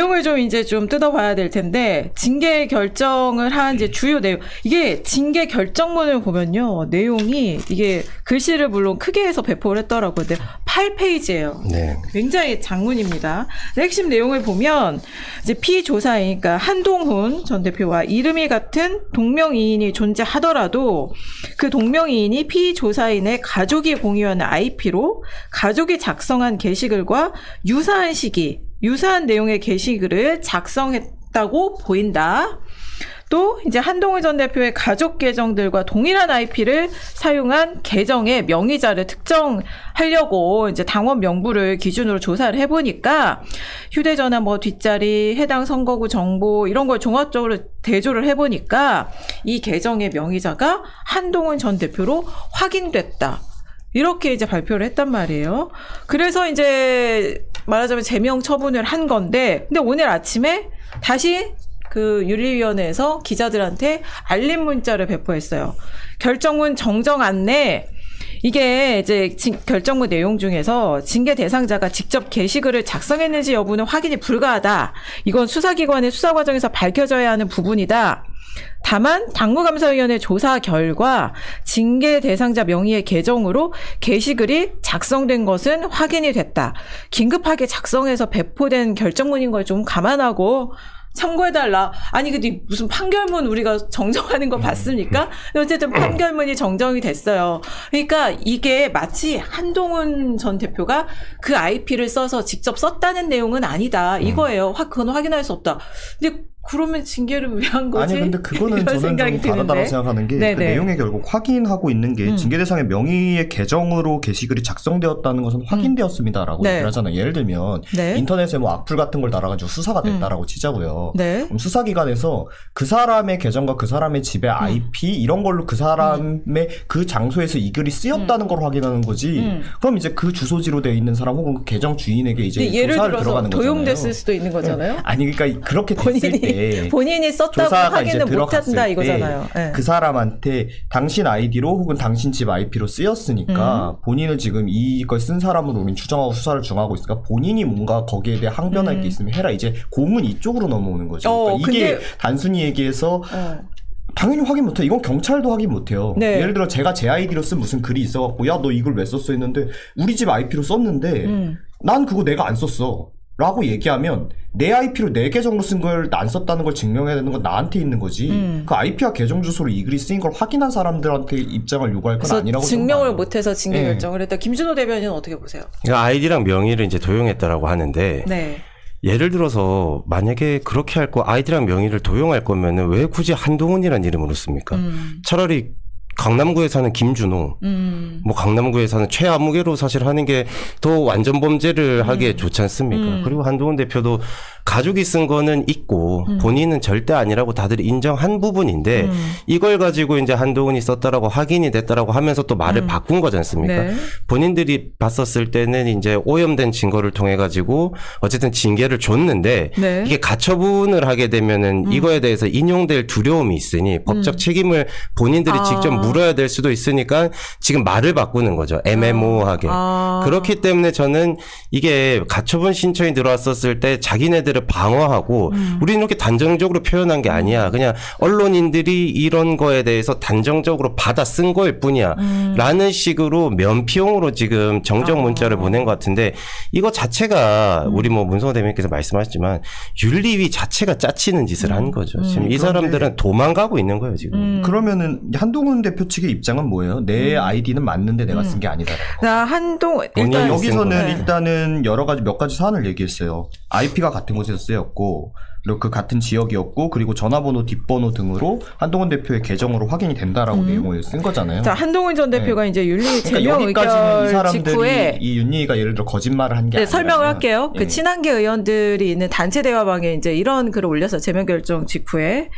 내용을 좀 이제 좀 뜯어봐야 될 텐데, 징계 결정을 한 이제 주요 내용. 이게 징계 결정문을 보면요. 내용이 이게 글씨를 물론 크게 해서 배포를 했더라고요. 근데 8페이지예요. 네. 굉장히 장문입니다. 핵심 내용을 보면 이제 피조사인, 그러니까 한동훈 전 대표와 이름이 같은 동명이인이 존재하더라도 그 동명이인이 피조사인의 가족이 공유하는 IP로 가족이 작성한 게시글과 유사한 시기, 유사한 내용의 게시글을 작성했다고 보인다. 또 이제 한동훈 전 대표의 가족 계정들과 동일한 IP를 사용한 계정의 명의자를 특정하려고 이제 당원 명부를 기준으로 조사를 해보니까 휴대전화 뭐 뒷자리, 해당 선거구 정보 이런 걸 종합적으로 대조를 해보니까 이 계정의 명의자가 한동훈 전 대표로 확인됐다. 이렇게 이제 발표를 했단 말이에요. 그래서 이제 말하자면 제명 처분을 한 건데, 근데 오늘 아침에 다시 그 윤리위원회에서 기자들한테 알림 문자를 배포했어요. 결정문 정정 안내. 이게 이제 결정문 내용 중에서 징계 대상자가 직접 게시글을 작성했는지 여부는 확인이 불가하다. 이건 수사기관의 수사 과정에서 밝혀져야 하는 부분이다. 다만 당무감사위원회 조사 결과 징계 대상자 명의의 계정으로 게시글이 작성된 것은 확인이 됐다. 긴급하게 작성해서 배포된 결정문인 걸 좀 감안하고 참고해달라. 아니 근데 무슨 판결문 우리가 정정하는 거 봤습니까? 어쨌든 판결문이 정정이 됐어요. 그러니까 이게 마치 한동훈 전 대표가 그 IP를 써서 직접 썼다는 내용은 아니다. 이거예요. 그건 확인할 수 없다. 근데 그러면 징계를 왜 한 거지? 아니 근데 그거는 저는 좀 다르다고 생각하는 게 그 내용에 결국 확인하고 있는 게 징계 대상의 명의의 계정으로 게시글이 작성되었다는 것은 확인되었습니다라고 얘기를 하잖아요. 예를 들면 인터넷에 뭐 악플 같은 걸 달아가지고 수사가 됐다라고 치자고요. 그럼 수사기관에서 그 사람의 계정과 그 사람의 집의 IP 이런 걸로 그 사람의 그 장소에서 이 글이 쓰였다는 걸 확인하는 거지. 그럼 이제 그 주소지로 되어 있는 사람 혹은 그 계정 주인에게 이제 조사를 들어가는 거잖아요. 도용됐을 수도 있는 거잖아요. 아니 그러니까 그렇게 됐을 때 본인이 썼다고 확인을 못한다 이거잖아요. 네. 그 사람한테 당신 아이디로 혹은 당신 집 IP로 쓰였으니까 본인을 지금 이걸 쓴 사람으로 우린 추정하고 수사를 중하고 있으니까 본인이 뭔가 거기에 대해 항변할 게 있으면 해라. 이제 공은 이쪽으로 넘어오는 거죠. 그러니까 이게 단순히 얘기해서 당연히 확인 못해. 이건 경찰도 확인 못해요. 예를 들어 제가 제 아이디로 쓴 무슨 글이 있어갖고 야 너 이걸 왜 썼어 했는데 우리 집 IP로 썼는데 난 그거 내가 안 썼어 라고 얘기하면 내 IP로 내 계정으로 쓴 걸 안 썼다는 걸 증명해야 되는 건 나한테 있는 거지. 그 IP와 계정 주소로 이 글이 쓰인 걸 확인한 사람들한테 입장을 요구할 건 아니라고 증명을 못해서 징계 결정을 했다. 김준호 대변인은 어떻게 보세요? 그러니까 아이디랑 명의를 이제 도용했다라고 하는데 예를 들어서 만약에 그렇게 할 거 아이디랑 명의를 도용할 거면은 왜 굳이 한동훈이라는 이름으로 씁니까? 차라리 강남구에 사는 김준호, 뭐 강남구에 사는 최아무개로 사실 하는 게 더 완전 범죄를 하기에 좋지 않습니까? 그리고 한동훈 대표도 가족이 쓴 거는 있고 본인은 절대 아니라고 다들 인정한 부분인데 이걸 가지고 이제 한동훈이 썼다라고 확인이 됐다라고 하면서 또 말을 바꾼 거지 않습니까? 본인들이 봤었을 때는 이제 오염된 증거를 통해 가지고 어쨌든 징계를 줬는데 이게 가처분을 하게 되면은 이거에 대해서 인용될 두려움이 있으니 법적 책임을 본인들이 직접 물어야 될 수도 있으니까 지금 말을 바꾸는 거죠. 애매모호하게. 그렇기 때문에 저는 이게 가처분 신청이 들어왔었을 때 자기네들을 방어하고 우리는 이렇게 단정적으로 표현한 게 아니야. 그냥 언론인들이 이런 거에 대해서 단정적으로 받아 쓴 거일 뿐이야. 라는 식으로 면피용으로 지금 정정 문자를 보낸 것 같은데 이거 자체가 우리 뭐 문성호 대변인께서 말씀하셨지만 윤리위 자체가 짜치는 짓을 한 거죠. 지금 이 사람들은 도망가고 있는 거예요, 지금. 그러면은 한동훈 대표 측의 입장은 뭐예요? 내 아이디는 맞는데 내가 쓴 게 아니다. 일단 여기서는 일단은 여러 가지 몇 가지 사안을 얘기했어요. IP가 같은 곳에서 쓰였고 그리고 그 같은 지역이었고 그리고 전화번호, 뒷번호 등으로 한동훈 대표의 계정으로 확인이 된다라고 내용을 쓴 거잖아요. 자, 한동훈 전 대표가 이제 윤리 제명 여기까지는 이 의결 사람들이 직후에 이 윤리가 예를 들어 거짓말을 한 게 아니라 설명을 할게요. 그 친한계 의원들이 있는 단체 대화방에 이제 이런 글을 올려서 제명 결정 직후에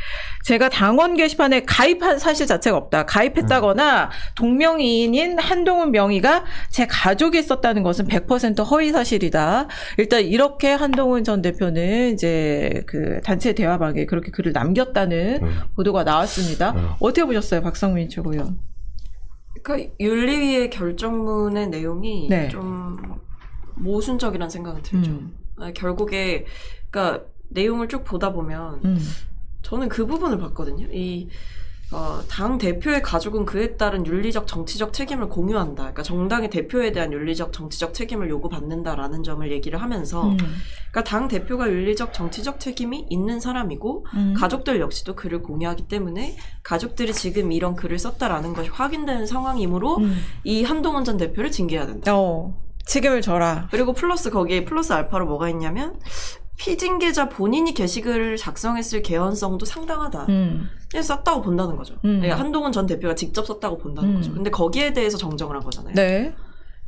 제가 당원 게시판에 가입한 사실 자체가 없다. 가입했다거나 동명이인인 한동훈 명의가 제 가족이 있었다는 것은 100% 허위 사실이다. 일단 이렇게 한동훈 전 대표는 이제 그 단체 대화방에 그렇게 글을 남겼다는 보도가 나왔습니다. 어떻게 보셨어요, 박성민 최고위원? 그러니까 윤리위의 결정문의 내용이 좀 모순적이라는 생각이 들죠. 결국에 그러니까 내용을 쭉 보다 보면 저는 그 부분을 봤거든요. 당 대표의 가족은 그에 따른 윤리적 정치적 책임을 공유한다. 그러니까 정당의 대표에 대한 윤리적 정치적 책임을 요구받는다라는 점을 얘기를 하면서 그러니까 당 대표가 윤리적 정치적 책임이 있는 사람이고 가족들 역시도 글을 공유하기 때문에 가족들이 지금 이런 글을 썼다라는 것이 확인되는 상황이므로 이 한동훈 전 대표를 징계해야 된다. 책임을 져라. 그리고 거기에 플러스 알파로 뭐가 있냐면 피징계자 본인이 게시글을 작성했을 개연성도 상당하다. 그래서 썼다고 본다는 거죠. 그러니까 한동훈 전 대표가 직접 썼다고 본다는 거죠. 근데 거기에 대해서 정정을 한 거잖아요. 네.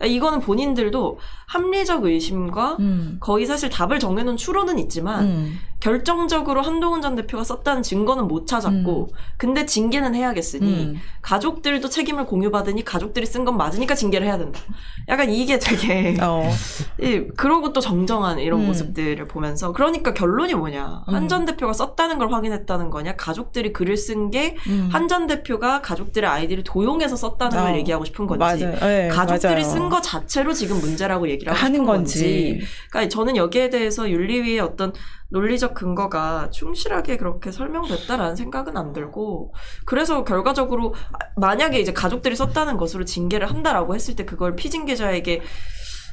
이거는 본인들도 합리적 의심과 거의 사실 답을 정해놓은 추론은 있지만 결정적으로 한동훈 전 대표가 썼다는 증거는 못 찾았고 근데 징계는 해야겠으니 가족들도 책임을 공유받으니 가족들이 쓴 건 맞으니까 징계를 해야 된다. 약간 이게 되게 그러고 또 정정한 이런 모습들을 보면서 그러니까 결론이 뭐냐. 한 전 대표가 썼다는 걸 확인했다는 거냐 가족들이 글을 쓴 게 한 전 대표가 가족들의 아이디를 도용해서 썼다는 걸 얘기하고 싶은 건지 맞아요. 네, 가족들이 맞아요. 쓴 거 자체로 지금 문제라고 얘기를 하고 하는 싶은 건지. 그러니까 저는 여기에 대해서 윤리위의 어떤 논리적 근거가 충실하게 그렇게 설명됐다라는 생각은 안 들고 그래서 결과적으로 만약에 이제 가족들이 썼다는 것으로 징계를 한다라고 했을 때 그걸 피징계자에게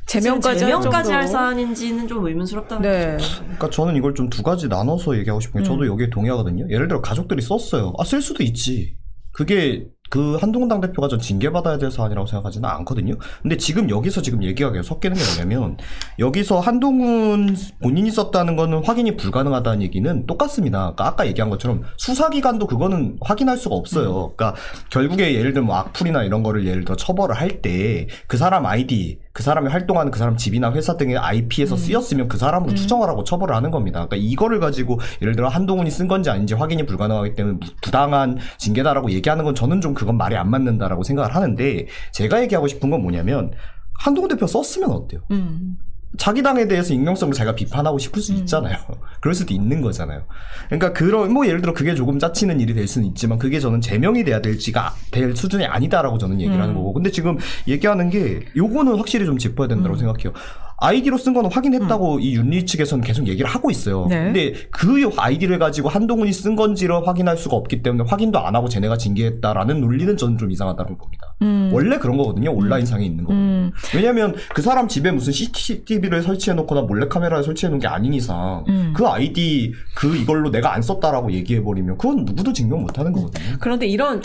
제명까지 할 사안인지는 좀 의문스럽다는 거죠. 그러니까 저는 이걸 좀 두 가지 나눠서 얘기하고 싶은 게 저도 여기에 동의하거든요. 예를 들어 가족들이 썼어요. 쓸 수도 있지. 그게 그 한동훈 당대표가 전 징계받아야 될 사안이라고 생각하지는 않거든요. 근데 지금 여기서 지금 얘기가 계속 섞이는 게 뭐냐면 여기서 한동훈 본인이 썼다는 거는 확인이 불가능하다는 얘기는 똑같습니다. 그러니까 아까 얘기한 것처럼 수사기관도 그거는 확인할 수가 없어요. 그러니까 결국에 예를 들면 뭐 악플이나 이런 거를 예를 들어 처벌을 할 때 그 사람 아이디, 그 사람이 활동하는 그 사람 집이나 회사 등의 IP에서 쓰였으면 그 사람으로 추정을 하고 처벌을 하는 겁니다. 그러니까 이거를 가지고 예를 들어 한동훈이 쓴 건지 아닌지 확인이 불가능하기 때문에 부당한 징계다라고 얘기하는 건 저는 좀 그건 말이 안 맞는다라고 생각을 하는데 제가 얘기하고 싶은 건 뭐냐면 한동훈 대표 썼으면 어때요? 자기 당에 대해서 익명성을 자기가 비판하고 싶을 수 있잖아요. 그럴 수도 있는 거잖아요. 그러니까 뭐 예를 들어 그게 조금 짜치는 일이 될 수는 있지만 그게 저는 제명이 돼야 될 수준이 아니다라고 저는 얘기를 하는 거고. 근데 지금 얘기하는 게 요거는 확실히 좀 짚어야 된다고 생각해요. 아이디로 쓴 거는 확인했다고 이 윤리 측에서는 계속 얘기를 하고 있어요. 네. 근데 그 아이디를 가지고 한동훈이 쓴 건지를 확인할 수가 없기 때문에 확인도 안 하고 쟤네가 징계했다라는 논리는 저는 좀 이상하다고 봅니다. 원래 그런 거거든요. 온라인상에 있는 거. 왜냐하면 그 사람 집에 무슨 CCTV를 설치해놓거나 몰래카메라를 설치해놓은 게 아닌 이상 그 아이디 이걸로 내가 안 썼다라고 얘기해버리면 그건 누구도 증명 못하는 거거든요. 그런데 이런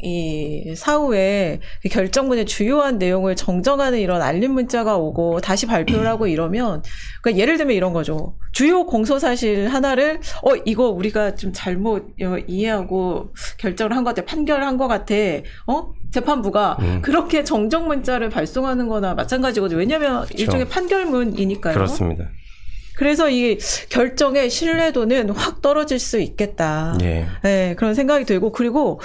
이 사후에 결정문의 주요한 내용을 정정하는 이런 알림 문자가 오고 다시 발표를 하고 이러면 그러니까 예를 들면 이런 거죠. 주요 공소사실 하나를 이거 우리가 좀 잘못 이해하고 결정을 한 것 같아. 판결을 한 것 같아. 재판부가 그렇게 정정 문자를 발송하는 거나 마찬가지거든요. 왜냐하면 그렇죠. 일종의 판결문이니까요. 그렇습니다. 그래서 이 결정의 신뢰도는 확 떨어질 수 있겠다. 네, 그런 생각이 들고 그리고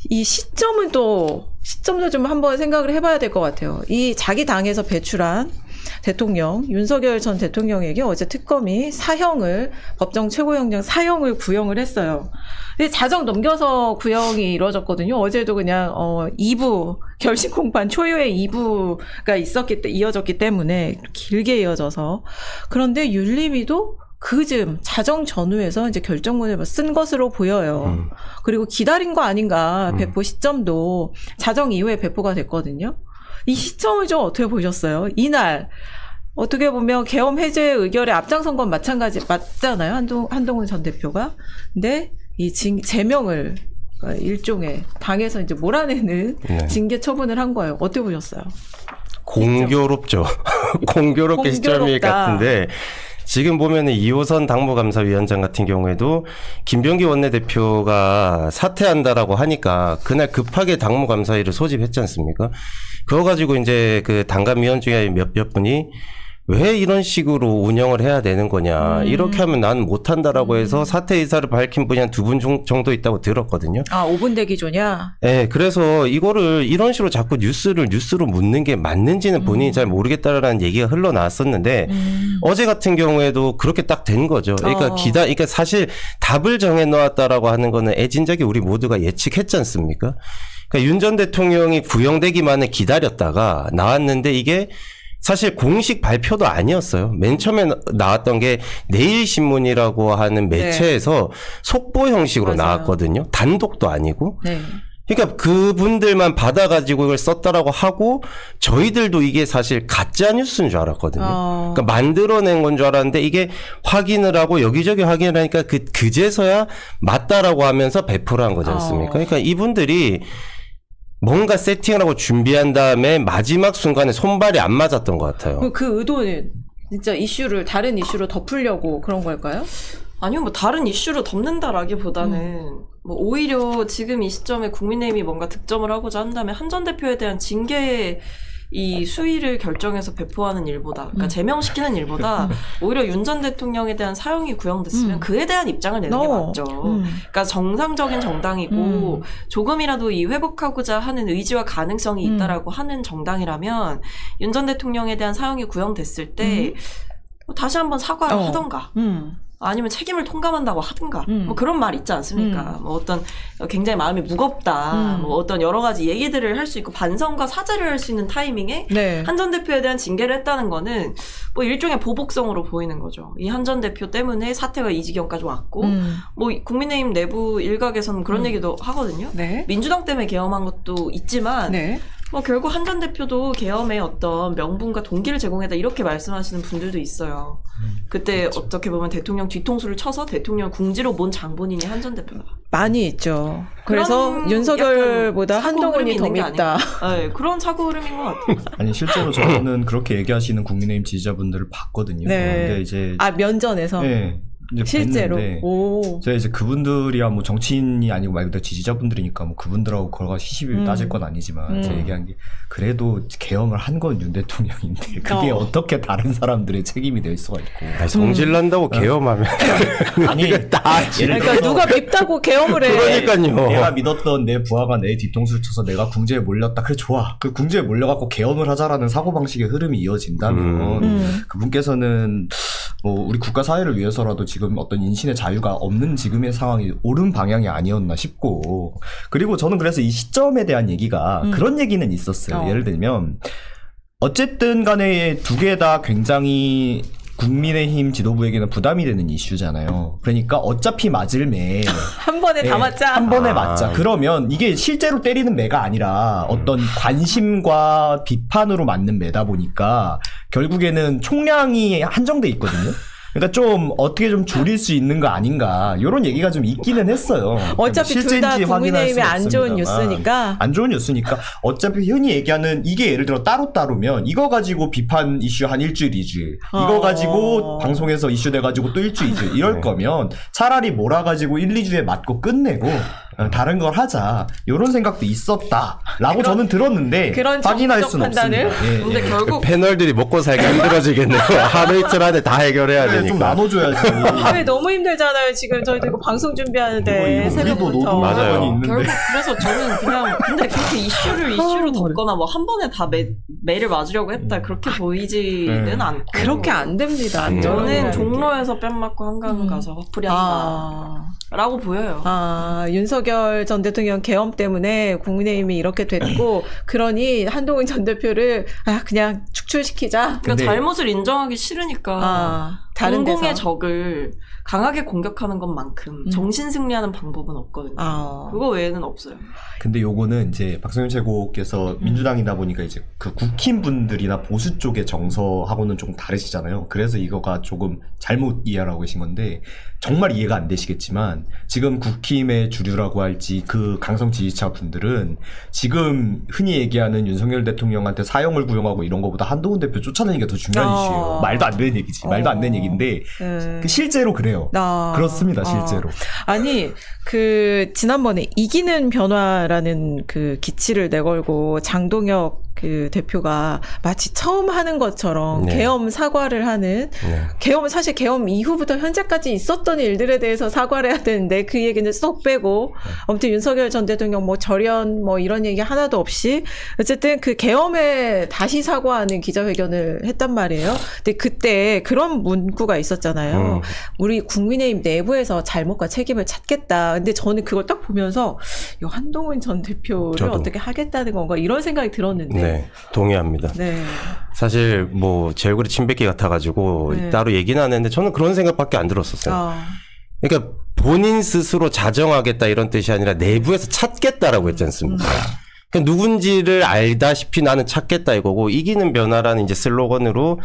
이 시점도 좀 한번 생각을 해봐야 될 것 같아요. 이 자기 당에서 배출한 대통령 윤석열 전 대통령에게 어제 특검이 법정 최고형량 사형을 구형을 했어요. 근데 자정 넘겨서 구형이 이루어졌거든요. 어제도 그냥 2부 결심 공판 초유의 2부가 이어졌기 때문에 길게 이어져서 그런데 윤리위도 그즈음 자정 전후에서 이제 결정문을 쓴 것으로 보여요. 그리고 기다린 거 아닌가 배포 시점도 자정 이후에 배포가 됐거든요. 이 시점을 좀 어떻게 보셨어요? 이날 어떻게 보면 계엄 해제 의결에 앞장선 건 맞잖아요. 한동훈 전 대표가. 근데 이 제명을 일종의 당에서 이제 몰아내는 징계 처분을 한 거예요. 어떻게 보셨어요? 공교롭죠. 공교롭게 시점이 같은데 지금 보면은 이호선 당무감사위원장 같은 경우에도 김병기 원내대표가 사퇴한다라고 하니까 그날 급하게 당무감사위를 소집했지 않습니까? 그거 가지고 이제 그 당감위원 중에 몇몇 분이 왜 이런 식으로 운영을 해야 되는 거냐. 이렇게 하면 난 못한다라고 해서 사퇴 의사를 밝힌 분이 한 2분 정도 있다고 들었거든요. 5분 대기조냐? 네, 그래서 이거를 이런 식으로 자꾸 뉴스로 묻는 게 맞는지는 본인이 잘 모르겠다라는 얘기가 흘러나왔었는데 어제 같은 경우에도 그렇게 딱 된 거죠. 그러니까 그러니까 사실 답을 정해 놓았다라고 하는 거는 애진작이 우리 모두가 예측했지 않습니까? 그러니까 윤 전 대통령이 구형되기만을 기다렸다가 나왔는데 이게 사실 공식 발표도 아니었어요. 맨 처음에 나왔던 게 내일신문이라고 하는 매체에서 속보 형식으로 맞아요. 나왔거든요. 단독도 아니고. 네. 그러니까 그분들만 받아가지고 이걸 썼다라고 하고 저희들도 이게 사실 가짜 뉴스인 줄 알았거든요. 그러니까 만들어낸 건 줄 알았는데 이게 확인을 하고 여기저기 확인을 하니까 그제서야 맞다라고 하면서 배포를 한 거지 않습니까? 그러니까 이분들이 뭔가 세팅을 하고 준비한 다음에 마지막 순간에 손발이 안 맞았던 것 같아요. 그 의도는 진짜 다른 이슈로 덮으려고 그런 걸까요? 아니요, 뭐 다른 이슈로 덮는다라기보다는 뭐 오히려 지금 이 시점에 국민의힘이 뭔가 득점을 하고자 한다면 한 전 대표에 대한 징계의 이 수위를 결정해서 배포하는 일보다, 그러니까 제명시키는 일보다 오히려 윤 전 대통령에 대한 사형이 구형됐으면 그에 대한 입장을 내는 게 맞죠. 그러니까 정상적인 정당이고 조금이라도 이 회복하고자 하는 의지와 가능성이 있다라고 하는 정당이라면 윤 전 대통령에 대한 사형이 구형됐을 때 다시 한번 사과를 하던가. 아니면 책임을 통감한다고 하든가 뭐 그런 말 있지 않습니까? 뭐 어떤 굉장히 마음이 무겁다, 뭐 어떤 여러 가지 얘기들을 할 수 있고 반성과 사죄를 할 수 있는 타이밍에 네. 한 전 대표에 대한 징계를 했다는 거는 뭐 일종의 보복성으로 보이는 거죠. 이 한 전 대표 때문에 사태가 이 지경까지 왔고 뭐 국민의힘 내부 일각에서는 그런 얘기도 하거든요. 네. 민주당 때문에 계엄한 것도 있지만 네. 뭐 결국 한 전 대표도 계엄의 어떤 명분과 동기를 제공했다 이렇게 말씀하시는 분들도 있어요. 그때 그렇죠. 어떻게 보면 대통령 뒤통수를 쳐서 대통령 궁지로 몬 장본인이 한 전 대표다. 많이 있죠. 그래서 그런 윤석열보다 약간 사고 한동훈이 흐름이 더 있는 게 밉다. 네, 그런 사고 흐름인 것 같아요. 아니 실제로 저는 그렇게 얘기하시는 국민의힘 지지자분들을 봤거든요. 네. 근데 이제 면전에서 네, 이제 실제로. 뵀는데 오. 제가 이제 그분들이야 뭐 정치인이 아니고 말 그대로 지지자분들이니까 뭐 그분들하고 걸어가 시시비비 따질 건 아니지만 제가 얘기한 게 그래도 계엄을 한 건 윤 대통령인데 그게 어떻게 다른 사람들의 책임이 될 수가 있고. 아니, 성질 난다고 계엄하면 아니 다 예를 그러니까 들어서 누가 밉다고 계엄을 해. 그러니까요. 내가 믿었던 내 부하가 내 뒤통수를 쳐서 내가 궁지에 몰렸다. 그래 좋아. 그 궁지에 몰려갖고 계엄을 하자라는 사고방식의 흐름이 이어진다면 그분께서는 뭐 우리 국가 사회를 위해서라도 지금 어떤 인신의 자유가 없는 지금의 상황이 옳은 방향이 아니었나 싶고, 그리고 저는 그래서 이 시점에 대한 얘기가 그런 얘기는 있었어요. 예를 들면 어쨌든 간에 두 개 다 굉장히 국민의힘 지도부에게는 부담이 되는 이슈잖아요. 그러니까 어차피 맞을 매 한 번에 다 맞자. 한 번에 맞자. 그러면 이게 실제로 때리는 매가 아니라 어떤 관심과 비판으로 맞는 매다 보니까 결국에는 총량이 한정돼 있거든요. 그러니까 좀 어떻게 좀 줄일 수 있는 거 아닌가 이런 얘기가 좀 있기는 했어요. 어차피 둘 다 실제인지 확인할 국민의힘이 수는 안 좋은 없습니다만. 뉴스니까. 안 좋은 뉴스니까 어차피 흔히 얘기하는 이게 예를 들어 따로따로면 이거 가지고 비판 이슈 한 일주일, 2주일 이거 가지고 방송에서 이슈 돼가지고 또 일주일, 2주일 이럴 거면 차라리 몰아가지고 1, 2주에 맞고 끝내고 다른 걸 하자 이런 생각도 있었다라고 저는 들었는데 그런 확인할 정치적 수는 판단을? 없습니다. 예, 근데 예. 결국 패널들이 먹고 살기 힘들어지겠네요. 하루 이틀 안에 다 해결해야 좀 되니까. 나눠줘야지. 왜 너무 힘들잖아요. 지금 저희도 이거 방송 준비하는데 우리도 새벽부터. 노동 맞아요. 시간이 있는데. 결국 그래서 저는 그냥 근데 그렇게 이슈로 덮거나 뭐 한 번에 다 매를 맞으려고 했다 그렇게 보이지는 않고 그렇게 안 됩니다. 안 돼요. 저는 종로에서 뺨 맞고 한강 가서 화풀이 한다라고 보여요. 윤석열 전 대통령 계엄 때문에 국민의힘이 이렇게 됐고, 그러니 한동훈 전 대표를 그냥 축출시키자. 그러니까 근데- 잘못을 인정하기 싫으니까 다른 공공의 데서. 적을 강하게 공격하는 것만큼 정신 승리하는 방법은 없거든요. 그거 외에는 없어요. 근데 요거는 이제 박성윤 최고께서 민주당이다 보니까 이제 그 국힘 분들이나 보수 쪽의 정서하고는 조금 다르시잖아요. 그래서 이거가 조금 잘못 이해하고 계신 건데 정말 이해가 안 되시겠지만 지금 국힘의 주류라고 할지 그 강성 지지자 분들은 지금 흔히 얘기하는 윤석열 대통령한테 사형을 구형하고 이런 거보다 한동훈 대표 쫓아내는 게 더 중요한 이슈예요. 말도 안 되는 얘기지. 말도 안 되는 얘기인데 그 실제로 그래요. 그렇습니다. 실제로. 아니, 지난번에 이기는 변화라는 그 기치를 내걸고 장동혁 그 대표가 마치 처음 하는 것처럼 네. 계엄 사과를 하는, 사실 계엄 이후부터 현재까지 있었던 일들에 대해서 사과를 해야 되는데 그 얘기는 쏙 빼고, 아무튼 윤석열 전 대통령 뭐 절연 뭐 이런 얘기 하나도 없이 어쨌든 그 계엄에 다시 사과하는 기자회견을 했단 말이에요. 근데 그때 그런 문구가 있었잖아요. 우리 국민의힘 내부에서 잘못과 책임을 찾겠다. 근데 저는 그걸 딱 보면서 이 한동훈 전 대표를 저도. 어떻게 하겠다는 건가 이런 생각이 들었는데 네, 동의합니다. 네. 사실 뭐 제 얼굴이 침뱉기 같아가지고 네. 따로 얘기는 안 했는데 저는 그런 생각밖에 안 들었었어요. 그러니까 본인 스스로 자정하겠다 이런 뜻이 아니라 내부에서 찾겠다라고 했지 않습니까? 그러니까 누군지를 알다시피 나는 찾겠다 이거고 이기는 변화라는 이제 슬로건으로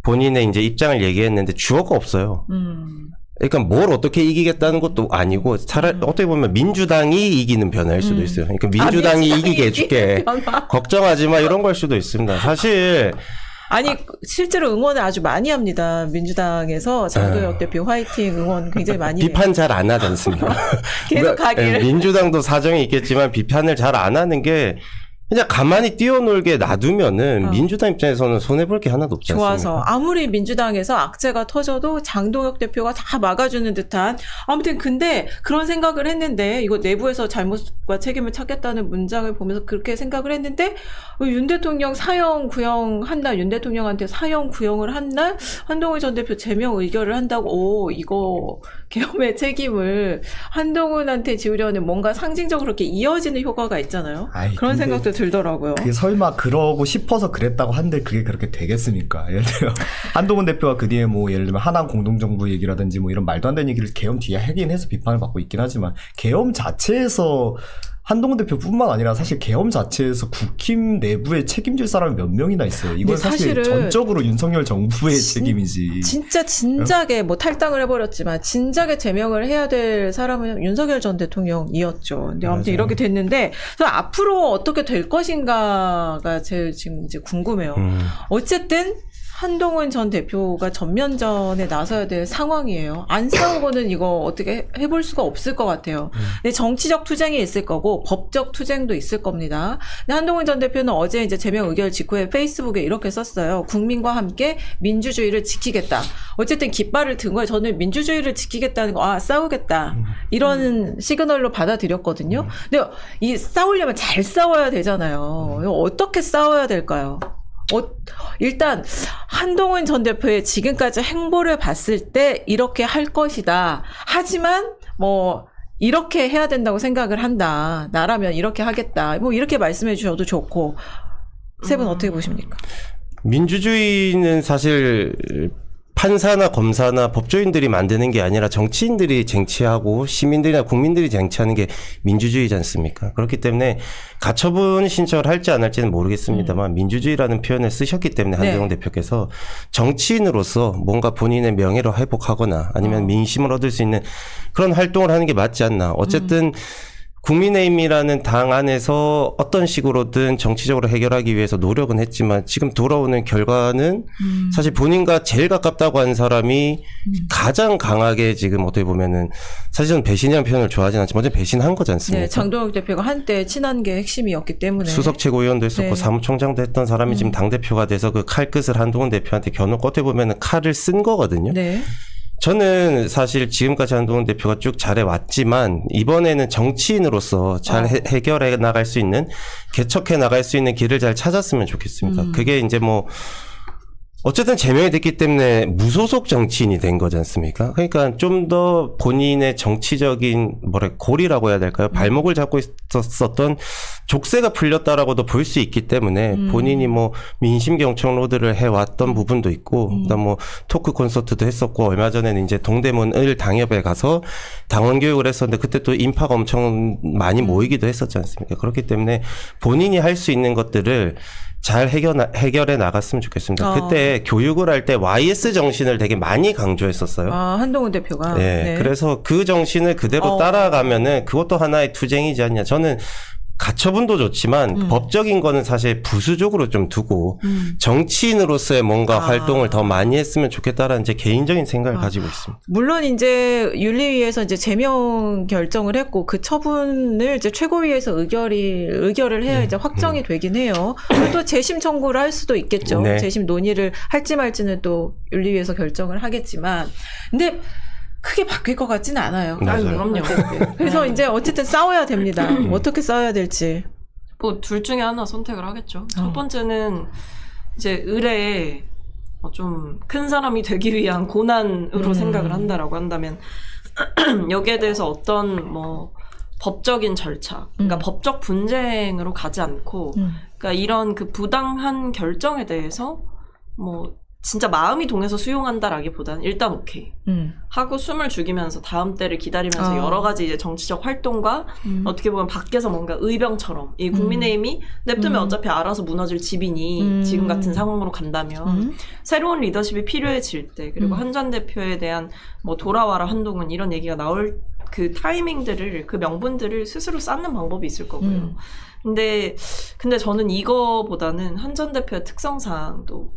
본인의 이제 입장을 얘기했는데 주어가 없어요. 그러니까 뭘 어떻게 이기겠다는 것도 아니고 차라리 어떻게 보면 민주당이 이기는 변화일 수도 있어요. 그러니까 민주당이 이기게 해줄게. 걱정하지 마 이런 걸 수도 있습니다. 사실 아니 실제로 응원을 아주 많이 합니다. 민주당에서 장도혁 대표 화이팅 응원 굉장히 많이 해요. 비판 잘 안 하지 않습니까? 계속 하길. 민주당도 사정이 있겠지만 비판을 잘 안 하는 게 그냥 가만히 뛰어놀게 놔두면은 민주당 입장에서는 손해볼 게 하나도 없지 않습니까? 좋아서 아무리 민주당에서 악재가 터져도 장동혁 대표가 다 막아주는 듯한 아무튼 근데 그런 생각을 했는데 이거 내부에서 잘못과 책임을 찾겠다는 문장을 보면서 그렇게 생각을 했는데 윤 대통령 사형 구형한 날 윤 대통령한테 사형 구형을 한 날 한동훈 전 대표 제명 의결을 한다고 오 이거 계엄의 책임을 한동훈한테 지우려는 뭔가 상징적으로 이렇게 이어지는 효과가 있잖아요. 그런 생각도 들더라고요. 그게 설마 그러고 싶어서 그랬다고 한들 그게 그렇게 되겠습니까? 예를 들어 한동훈 대표가 그 뒤에 뭐 예를 들면 하남 공동정부 얘기라든지 뭐 이런 말도 안 되는 얘기를 계엄 뒤에 하긴 해서 비판을 받고 있긴 하지만 계엄 자체에서 한동훈 대표뿐만 아니라 사실 계엄 자체에서 국힘 내부에 책임질 사람이 몇 명이나 있어요. 이건 사실 전적으로 윤석열 정부의 책임이지. 진짜 진작에 뭐 탈당을 해버렸지만 진작에 제명을 해야 될 사람은 윤석열 전 대통령이었죠. 근데 아무튼 이렇게 됐는데 그래서 앞으로 어떻게 될 것인가가 제일 지금 이제 궁금해요. 어쨌든 한동훈 전 대표가 전면전에 나서야 될 상황이에요. 안 싸우고는 이거 어떻게 해볼 수가 없을 것 같아요. 근데 정치적 투쟁이 있을 거고 법적 투쟁도 있을 겁니다. 근데 한동훈 전 대표는 어제 이제 제명 의결 직후에 페이스북에 이렇게 썼어요. 국민과 함께 민주주의를 지키겠다. 어쨌든 깃발을 든 거예요. 저는 민주주의를 지키겠다는 거, 싸우겠다. 이런 시그널로 받아들였거든요. 근데 이 싸우려면 잘 싸워야 되잖아요. 어떻게 싸워야 될까요? 일단 한동훈 전 대표의 지금까지 행보를 봤을 때 이렇게 할 것이다. 하지만 뭐 이렇게 해야 된다고 생각을 한다. 나라면 이렇게 하겠다. 뭐 이렇게 말씀해 주셔도 좋고 세 분 어떻게 보십니까? 민주주의는 사실 판사나 검사나 법조인들이 만드는 게 아니라 정치인들이 쟁취하고 시민들이나 국민들이 쟁취하는 게 민주주의지 않습니까? 그렇기 때문에 가처분 신청을 할지 안 할지는 모르겠습니다만 민주주의라는 표현을 쓰셨기 때문에 한동훈 대표께서 정치인으로서 뭔가 본인의 명예를 회복하거나 아니면 민심을 얻을 수 있는 그런 활동을 하는 게 맞지 않나. 어쨌든 국민의힘이라는 당 안에서 어떤 식으로든 정치적으로 해결하기 위해서 노력은 했지만 지금 돌아오는 결과는 사실 본인과 제일 가깝다고 하는 사람이 가장 강하게 지금 어떻게 보면은 사실 저는 배신이라는 표현을 좋아하지는 않지만 어제 배신한 거지 않습니까? 네, 장동혁 대표가 한때 친한 게 핵심이었기 때문에 수석 최고위원도 했었고 사무총장도 했던 사람이 지금 당대표가 돼서 그 칼끝을 한동훈 대표한테 겨누고 어떻게 보면은 칼을 쓴 거거든요. 네. 저는 사실 지금까지 한동훈 대표가 쭉 잘해왔지만 이번에는 정치인으로서 잘 해결해 나갈 수 있는 개척해 나갈 수 있는 길을 잘 찾았으면 좋겠습니다. 그게 이제 뭐 어쨌든 제명이 됐기 때문에 무소속 정치인이 된 거지 않습니까? 그러니까 좀 더 본인의 정치적인 고리라고 해야 될까요? 발목을 잡고 있었던 족쇄가 풀렸다라고도 볼 수 있기 때문에 본인이 뭐 민심 경청 로드를 해왔던 부분도 있고 그다음 뭐 토크 콘서트도 했었고 얼마 전에는 이제 동대문을 당협에 가서 당원 교육을 했었는데 그때 또 인파가 엄청 많이 모이기도 했었지 않습니까? 그렇기 때문에 본인이 할 수 있는 것들을 잘 해결해 나갔으면 좋겠습니다. 그때 교육을 할 때 YS 정신을 되게 많이 강조했었어요. 한동훈 대표가. 네. 그래서 그 정신을 그대로 따라가면은 그것도 하나의 투쟁이지 않냐. 저는 가처분도 좋지만 법적인 거는 사실 부수적으로 좀 두고 정치인으로서의 뭔가 활동을 더 많이 했으면 좋겠다라는 제 개인적인 생각을 가지고 있습니다. 물론 이제 윤리위에서 이제 제명 결정을 했고 그 처분을 이제 최고위에서 의결을 해야 이제 확정이 되긴 해요. 또 재심 청구를 할 수도 있겠죠. 네. 재심 논의를 할지 말지는 또 윤리위에서 결정을 하겠지만, 근데 크게 바뀔 것 같지는 않아요. 그럼요. 그래서 이제 어쨌든 싸워야 됩니다. 어떻게 싸워야 될지. 뭐 둘 중에 하나 선택을 하겠죠. 첫 번째는 이제 의뢰에 좀 큰 사람이 되기 위한 고난으로 생각을 한다라고 한다면 여기에 대해서 어떤 뭐 법적인 절차, 그러니까 법적 분쟁으로 가지 않고, 그러니까 이런 그 부당한 결정에 대해서 뭐 진짜 마음이 동해서 수용한다라기보다는 일단 오케이 하고 숨을 죽이면서 다음 때를 기다리면서 여러 가지 이제 정치적 활동과 어떻게 보면 밖에서 뭔가 의병처럼 이 국민의힘이 냅두면 어차피 알아서 무너질 집이니 지금 같은 상황으로 간다면 새로운 리더십이 필요해질 때 그리고 한 전 대표에 대한 뭐 돌아와라 한동훈 이런 얘기가 나올 그 타이밍들을 그 명분들을 스스로 쌓는 방법이 있을 거고요. 근데 저는 이거보다는 한 전 대표의 특성상 또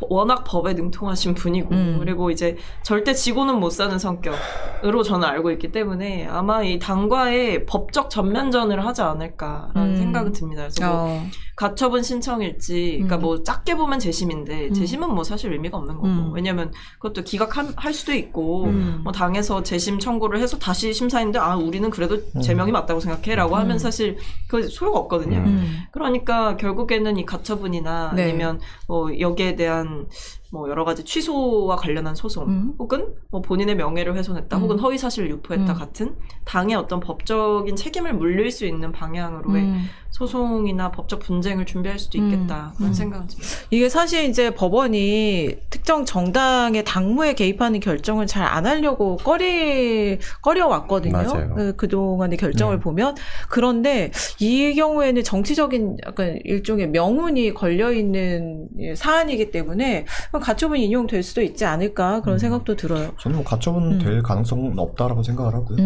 워낙 법에 능통하신 분이고 그리고 이제 절대 지고는 못 사는 성격으로 저는 알고 있기 때문에 아마 이 당과의 법적 전면전을 하지 않을까라는 생각은 듭니다. 그래서 뭐 가처분 신청일지 그러니까 뭐 작게 보면 재심인데 재심은 뭐 사실 의미가 없는 거고 왜냐면 그것도 기각할 수도 있고 뭐 당에서 재심 청구를 해서 다시 심사했는데 아 우리는 그래도 제명이 맞다고 생각해라고 하면 사실 그거 소용 없거든요. 그러니까 결국에는 이 가처분이나 아니면 뭐 여기에 대한 뭐 여러 가지 취소와 관련한 소송 혹은 뭐 본인의 명예를 훼손했다 혹은 허위 사실을 유포했다 같은 당의 어떤 법적인 책임을 물릴 수 있는 방향으로의 소송이나 법적 분쟁을 준비할 수도 있겠다 그런 생각은 듭니다. 이게 사실 이제 법원이 특정 정당의 당무에 개입하는 결정을 잘 안 하려고 꺼려왔거든요. 맞아요. 그동안의 결정을 보면. 그런데 이 경우에는 정치적인 약간 일종의 명운이 걸려있는 사안이기 때문에 가처분이 인용될 수도 있지 않을까 그런 생각도 들어요. 저는 뭐 가처분 될 가능성은 없다라고 생각을 하고요.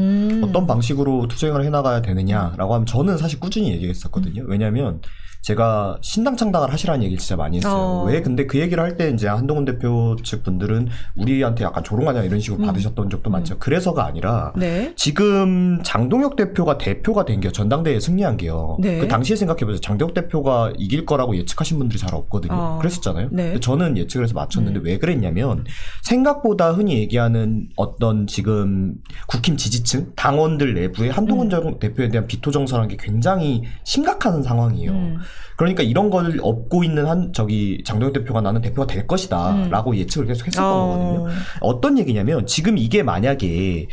어떤 방식으로 투쟁을 해나가야 되느냐라고 하면 저는 사실 꾸준히 얘기했었거든요. 왜냐하면 제가 신당 창당을 하시라는 얘기를 진짜 많이 했어요. 왜 근데 그 얘기를 할 때 이제 한동훈 대표 측 분들은 우리한테 약간 조롱하냐 이런 식으로 받으셨던 적도 많죠. 그래서가 아니라 지금 장동혁 대표가 된 게 전당대회에 승리한 게요. 그 당시에 생각해보세요. 장동혁 대표가 이길 거라고 예측하신 분들이 잘 없거든요. 그랬었잖아요. 근데 저는 예측을 해서 맞췄는데 왜 그랬냐면 생각보다 흔히 얘기하는 어떤 지금 국힘 지지층 당원들 내부에 한동훈 대표에 대한 비토 정서라는 게 굉장히 심각한 상황이에요. 그러니까 이런 걸 업고 있는 장동혁 대표가 나는 대표가 될 것이다 라고 예측을 계속 했었던 거거든요. 어떤 얘기냐면 지금 이게 만약에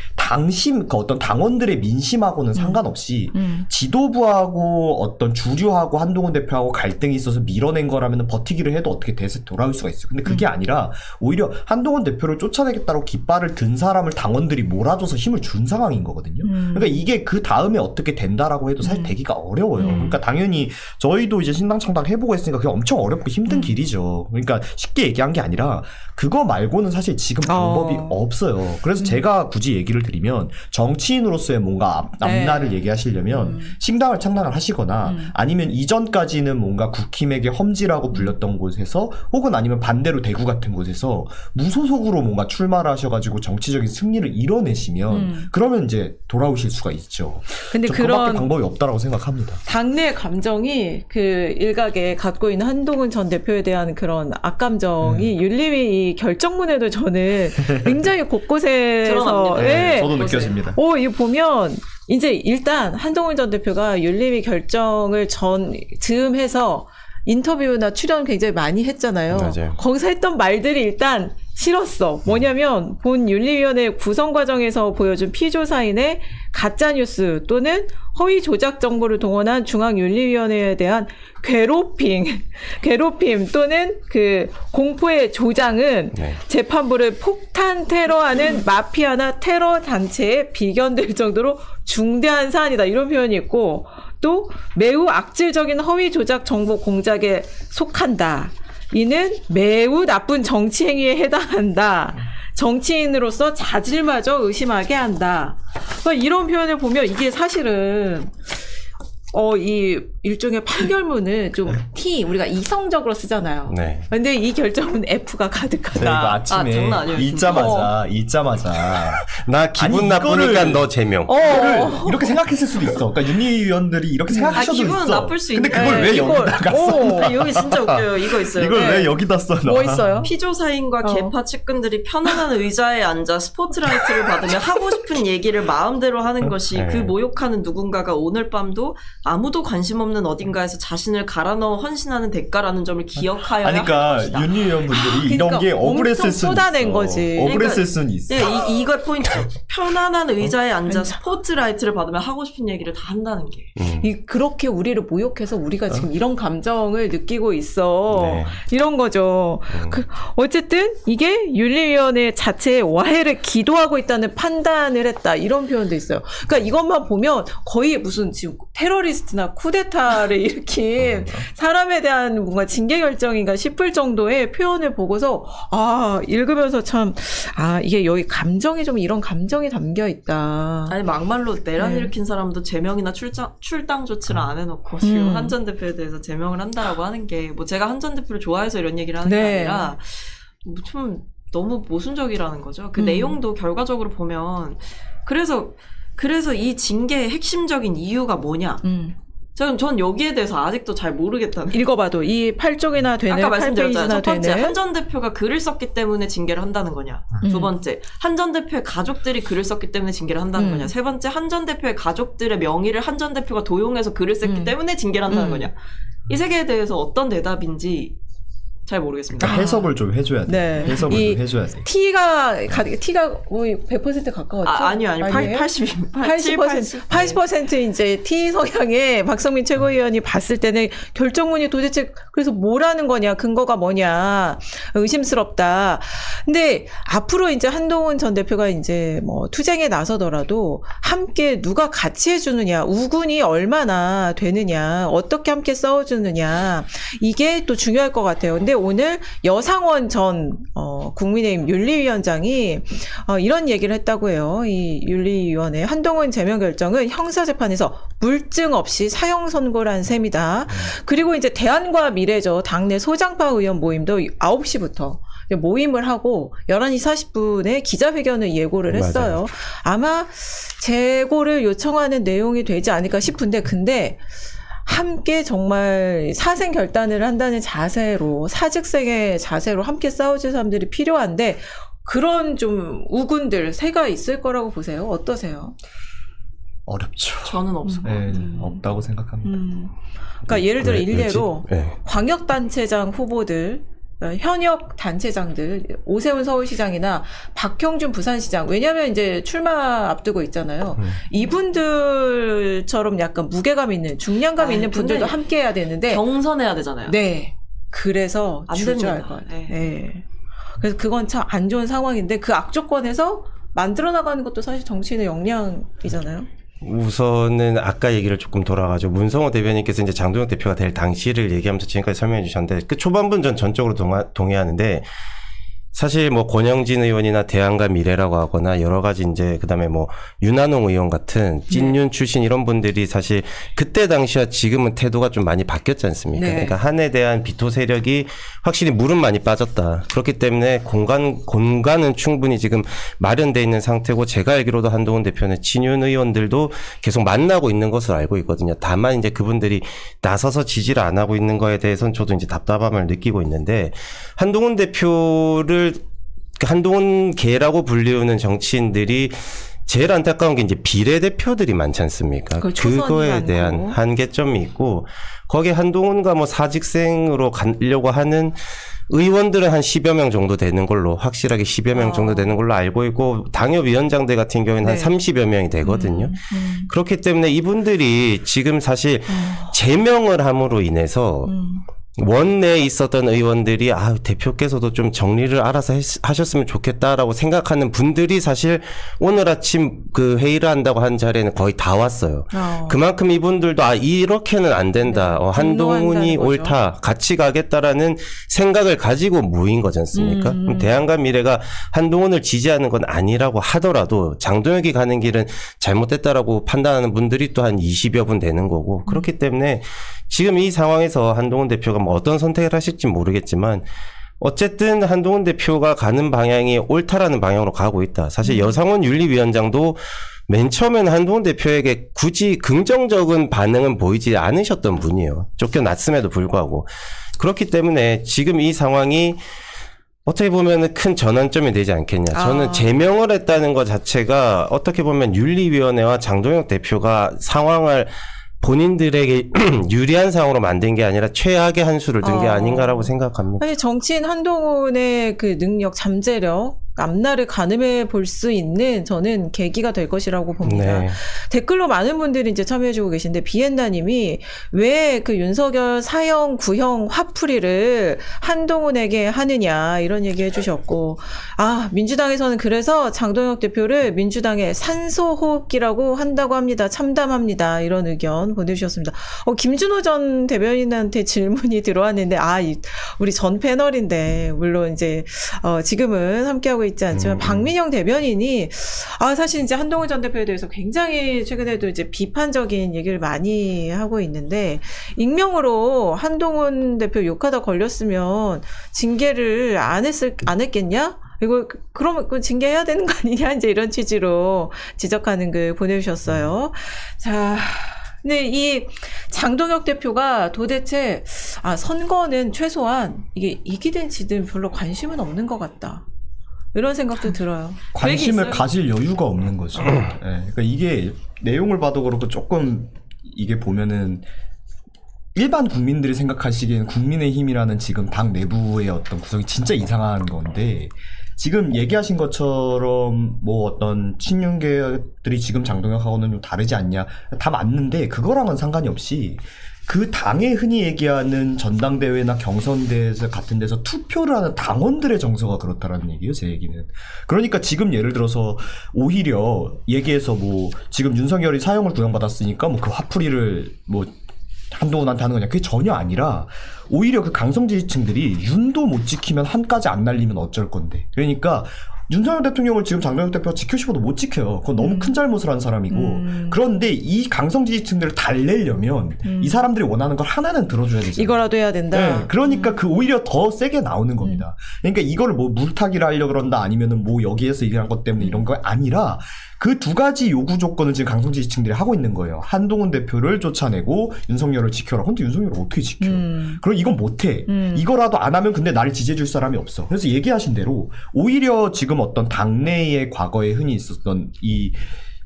그 어떤 당원들의 민심하고는 상관없이 지도부하고 어떤 주류하고 한동훈 대표하고 갈등이 있어서 밀어낸 거라면 버티기를 해도 어떻게 대세에 돌아올 수가 있어요. 근데 그게 아니라 오히려 한동훈 대표를 쫓아내겠다고 깃발을 든 사람을 당원들이 몰아줘서 힘을 준 상황인 거거든요. 그러니까 이게 그 다음에 어떻게 된다라고 해도 사실 되기가 어려워요. 그러니까 당연히 저희도 이제 신당 창당 해보고 했으니까 그게 엄청 어렵고 힘든 길이죠. 그러니까 쉽게 얘기한 게 아니라 그거 말고는 사실 지금 방법이 없어요. 그래서 제가 굳이 얘기를 드리면 정치인으로서의 뭔가 앞날을 얘기하시려면 신당을 창당을 하시거나 아니면 이전까지는 뭔가 국힘에게 험지라고 불렸던 곳에서 혹은 아니면 반대로 대구 같은 곳에서 무소속으로 뭔가 출마를 하셔가지고 정치적인 승리를 이뤄내시면 그러면 이제 돌아오실 수가 있죠. 근데 그밖에 방법이 없다라고 생각합니다. 당내 감정이 그 일각에 갖고 있는 한동훈 전 대표에 대한 그런 악감정이 윤리위 이 결정문에도 저는 굉장히 곳곳에서 저도 느껴집니다. 이거 보면 이제 일단 한동훈 전 대표가 윤리위 결정을 즈음해서 인터뷰나 출연 굉장히 많이 했잖아요. 맞아요. 거기서 했던 말들이 일단 싫었어. 뭐냐면 본 윤리위원회 구성 과정에서 보여준 피조사인의 가짜뉴스 또는 허위 조작 정보를 동원한 중앙윤리위원회에 대한 괴롭힘 또는 그 공포의 조장은 재판부를 폭탄 테러하는 마피아나 테러 단체에 비견될 정도로 중대한 사안이다. 이런 표현이 있고 또 매우 악질적인 허위 조작 정보 공작에 속한다. 이는 매우 나쁜 정치 행위에 해당한다. 정치인으로서 자질마저 의심하게 한다. 이런 표현을 보면 이게 사실은 이 일종의 판결문을 좀 우리가 이성적으로 쓰잖아요. 네. 근데 이 결정은 F가 가득하다. 이거 아침에 장난 아니었습니다. 읽자마자 나 기분 나쁘니까 너 제명. 이거를 이렇게 생각했을 수도 있어. 그러니까 윤리위원들이 이렇게 생각하셔도 기분 있어. 나쁠 수 근데 있는데. 그걸 왜 여기다가 써? 여기 진짜 웃겨요. 이거 있어요. 이걸 왜 여기다 써? 뭐 있어요? 피조사인과 개파 측근들이 편안한 의자에 앉아 스포트라이트를 받으며 하고 싶은 얘기를 마음대로 하는 것이 그 모욕하는 누군가가 오늘 밤도 아무도 관심 없는 어딘가에서 자신을 갈아 넣어 헌신하는 대가라는 점을 기억하여야 그러니까 할 것이다. 윤리위원분들이 이런 게 억울했을 수는 쏟아낸 있어. 거지. 억울했을 수는 있어. 이거 포인트. 편안한 의자에 앉아 스포트라이트를 받으면 하고 싶은 얘기를 다 한다는 게. 그렇게 우리를 모욕해서 우리가 지금 이런 감정을 느끼고 있어. 네. 이런 거죠. 어쨌든 이게 윤리위원회 자체의 와해를 기도하고 있다는 판단을 했다. 이런 표현도 있어요. 그러니까 이것만 보면 거의 무슨 지금 테러리스트나 쿠데타를 일으킨 사람에 대한 뭔가 징계 결정인가 싶을 정도의 표현을 보고서 읽으면서 참 이게 여기 감정이 좀 이런 감정이 담겨 있다. 아니 막말로 내란 네. 일으킨 사람도 제명이나 출당 조치를 안 해놓고 지금 한 전 대표에 대해서 제명을 한다라고 하는 게 뭐 제가 한 전 대표를 좋아해서 이런 얘기를 하는 게 아니라 뭐 좀 너무 모순적이라는 거죠. 그 내용도 결과적으로 보면 그래서 이 징계의 핵심적인 이유가 뭐냐? 전 여기에 대해서 아직도 잘 모르겠다는. 읽어봐도 이 8쪽이나 되는 아까 말씀드렸잖아요. 8페이지나 첫 번째, 되는 한 전 대표가 글을 썼기 때문에 징계를 한다는 거냐. 두 번째, 한 전 대표의 가족들이 글을 썼기 때문에 징계를 한다는 거냐. 세 번째, 한 전 대표의 가족들의 명의를 한 전 대표가 도용해서 글을 썼기 때문에 징계를 한다는 거냐. 이 세 개에 대해서 어떤 대답인지 잘 모르겠습니다. 그러니까 해석을 좀 해줘야 돼. 네. 해석을 좀 해줘야 돼. T가 거의 100% 가까웠죠? 아니요. 80% 이제 T 성향의 박성민 최고위원이 봤을 때는 결정문이 도대체 그래서 뭐라는 거냐, 근거가 뭐냐, 의심스럽다. 근데 앞으로 이제 한동훈 전 대표가 이제 뭐 투쟁에 나서더라도 함께 누가 같이 해주느냐, 우군이 얼마나 되느냐, 어떻게 함께 싸워주느냐, 이게 또 중요할 것 같아요. 근데 오늘 여상원 전 국민의힘 윤리위원장이 이런 얘기를 했다고 해요. 이 윤리위원회 한동훈 제명 결정은 형사재판에서 물증 없이 사형 선고란 셈이다. 그리고 이제 대안과 미래죠. 당내 소장파 의원 모임도 9시부터 모임을 하고 11시 40분에 기자회견을 예고를 했어요. 맞아요. 아마 재고를 요청하는 내용이 되지 않을까 싶은데 근데 함께 정말 사생 결단을 한다는 자세로 사직생의 자세로 함께 싸워줄 사람들이 필요한데 그런 좀 우군들 새가 있을 거라고 보세요. 어떠세요? 어렵죠. 저는 없을 것 네, 같아요. 없다고 생각합니다. 그러니까 예를 들어 일례로 네. 광역단체장 후보들 현역 단체장들 오세훈 서울시장이나 박형준 부산시장 왜냐하면 이제 출마 앞두고 있잖아요. 이분들처럼 약간 무게감 있는 중량감 있는 분들도 함께 해야 되는데 경선해야 되잖아요. 네. 그래서 안 주저할 됩니다. 것 같아요. 네. 네. 그래서 그건 참 안 좋은 상황인데 그 악조건에서 만들어 나가는 것도 사실 정치인의 역량이잖아요. 우선은 아까 얘기를 조금 돌아가죠. 문성호 대변인께서 이제 장동혁 대표가 될 당시를 얘기하면서 지금까지 설명해 주셨는데 그 초반부는 전 전적으로 동의하는데 사실 뭐 권영진 의원이나 대안과 미래라고 하거나 여러 가지 이제 그다음에 뭐 윤한홍 의원 같은 찐윤 출신 이런 분들이 사실 그때 당시와 지금은 태도가 좀 많이 바뀌었지 않습니까? 네. 그러니까 한에 대한 비토 세력이 확실히 물은 많이 빠졌다. 그렇기 때문에 공간은 충분히 지금 마련돼 있는 상태고 제가 알기로도 한동훈 대표는 친윤 의원들도 계속 만나고 있는 것으로 알고 있거든요. 다만 이제 그분들이 나서서 지지를 안 하고 있는 거에 대해서는 저도 이제 답답함을 느끼고 있는데 한동훈 대표를 한동훈계라고 불리우는 정치인들이 제일 안타까운 게 이제 비례대표들이 많지 않습니까? 그거에 대한 한계점이 있고 거기에 한동훈과 뭐 사직생으로 가려고 하는 의원들은 한 10여 명 정도 되는 걸로 확실하게 10여 명 정도 되는 걸로 알고 있고 당협위원장들 같은 경우에는 한 30여 명이 되거든요. 그렇기 때문에 이분들이 지금 사실 제명을 함으로 인해서 원내에 있었던 의원들이 대표께서도 좀 정리를 알아서 하셨으면 좋겠다라고 생각하는 분들이 사실 오늘 아침 그 회의를 한다고 한 자리에는 거의 다 왔어요. 그만큼 이분들도 이렇게는 안 된다. 한동훈이 옳다. 같이 가겠다라는 생각을 가지고 모인 거지 않습니까? 그럼 대안과 미래가 한동훈을 지지하는 건 아니라고 하더라도 장동혁이 가는 길은 잘못됐다라고 판단하는 분들이 또 한 20여 분 되는 거고 그렇기 때문에 지금 이 상황에서 한동훈 대표가 뭐 어떤 선택을 하실지 모르겠지만 어쨌든 한동훈 대표가 가는 방향이 옳다라는 방향으로 가고 있다. 사실 여상원 윤리위원장도 맨 처음에는 한동훈 대표에게 굳이 긍정적인 반응은 보이지 않으셨던 분이에요. 쫓겨났음에도 불구하고. 그렇기 때문에 지금 이 상황이 어떻게 보면 큰 전환점이 되지 않겠냐. 저는 제명을 했다는 것 자체가 어떻게 보면 윤리위원회와 장동혁 대표가 상황을 본인들에게 유리한 상황으로 만든 게 아니라 최악의 한 수를 든 게 아닌가라고 생각합니다. 아니 정치인 한동훈의 그 능력, 잠재력 앞날을 가늠해 볼 수 있는 저는 계기가 될 것이라고 봅니다. 네. 댓글로 많은 분들이 이제 참여해주고 계신데 비엔나님이 왜 그 윤석열 사형 구형 화풀이를 한동훈에게 하느냐 이런 얘기 해주셨고 민주당에서는 그래서 장동혁 대표를 민주당의 산소호흡기라고 한다고 합니다. 참담합니다. 이런 의견 보내주셨습니다. 김준호 전 대변인한테 질문이 들어왔는데 우리 전 패널인데 물론 이제 지금은 함께하고 있지 않지만 박민영 대변인이 사실 이제 한동훈 전 대표에 대해서 굉장히 최근에도 이제 비판적인 얘기를 많이 하고 있는데 익명으로 한동훈 대표 욕하다 걸렸으면 징계를 안 했겠냐? 이거 그러면 그 징계해야 되는 거 아니냐? 이제 이런 취지로 지적하는 글 보내주셨어요. 자. 근데 이 장동혁 대표가 도대체 선거는 최소한 이게 이기든 지든 별로 관심은 없는 것 같다. 이런 생각도 들어요. 관심을 가질 여유가 없는 거죠. 네, 그러니까 이게 내용을 봐도 그렇고 조금 이게 보면은 일반 국민들이 생각하시기에는 국민의힘이라는 지금 당 내부의 어떤 구성이 진짜 이상한 건데 지금 얘기하신 것처럼 뭐 어떤 친윤계들이 지금 장동혁하고는 좀 다르지 않냐 다 맞는데 그거랑은 상관이 없이 그 당에 흔히 얘기하는 전당대회나 경선대 같은 데서 투표를 하는 당원들의 정서가 그렇다라는 얘기예요, 제 얘기는. 그러니까 지금 예를 들어서 오히려 얘기해서 뭐 지금 윤석열이 사형을 구형받았으니까 뭐 그 화풀이를 뭐 한동훈한테 하는 거냐. 그게 전혀 아니라 오히려 그 강성 지지층들이 윤도 못 지키면 한까지 안 날리면 어쩔 건데. 그러니까 윤석열 대통령을 지금 장동혁 대표가 지키고 싶어도 못 지켜요. 그건 너무 큰 잘못을 한 사람이고. 그런데 이 강성 지지층들을 달래려면 이 사람들이 원하는 걸 하나는 들어줘야 되잖아요. 이거라도 해야 된다. 네, 그러니까 그 오히려 더 세게 나오는 겁니다. 그러니까 이거를 뭐 물타기를 하려고 그런다 아니면은 뭐 여기에서 일한 것 때문에 이런 거 아니라 그 두 가지 요구 조건을 지금 강성 지지층들이 하고 있는 거예요. 한동훈 대표를 쫓아내고 윤석열을 지켜라. 근데 윤석열을 어떻게 지켜? 그럼 이건 못해. 이거라도 안 하면 근데 나를 지지해줄 사람이 없어. 그래서 얘기하신 대로 오히려 지금 어떤 당내에 과거에 흔히 있었던 이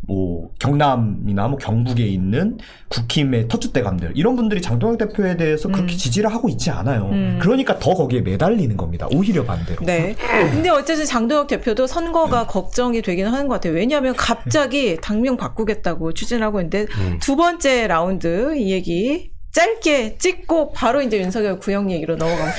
뭐 경남이나 뭐 경북에 있는 국힘의 터줏대감들 이런 분들이 장동혁 대표에 대해서 그렇게 지지를 하고 있지 않아요. 그러니까 더 거기에 매달리는 겁니다. 오히려 반대로. 네. 근데 어쨌든 장동혁 대표도 선거가 걱정이 되긴 하는 것 같아요. 왜냐하면 갑자기 당명 바꾸겠다고 추진하고 있는데 두 번째 라운드 이 얘기 짧게 찍고 바로 이제 윤석열 구형 얘기로 넘어가면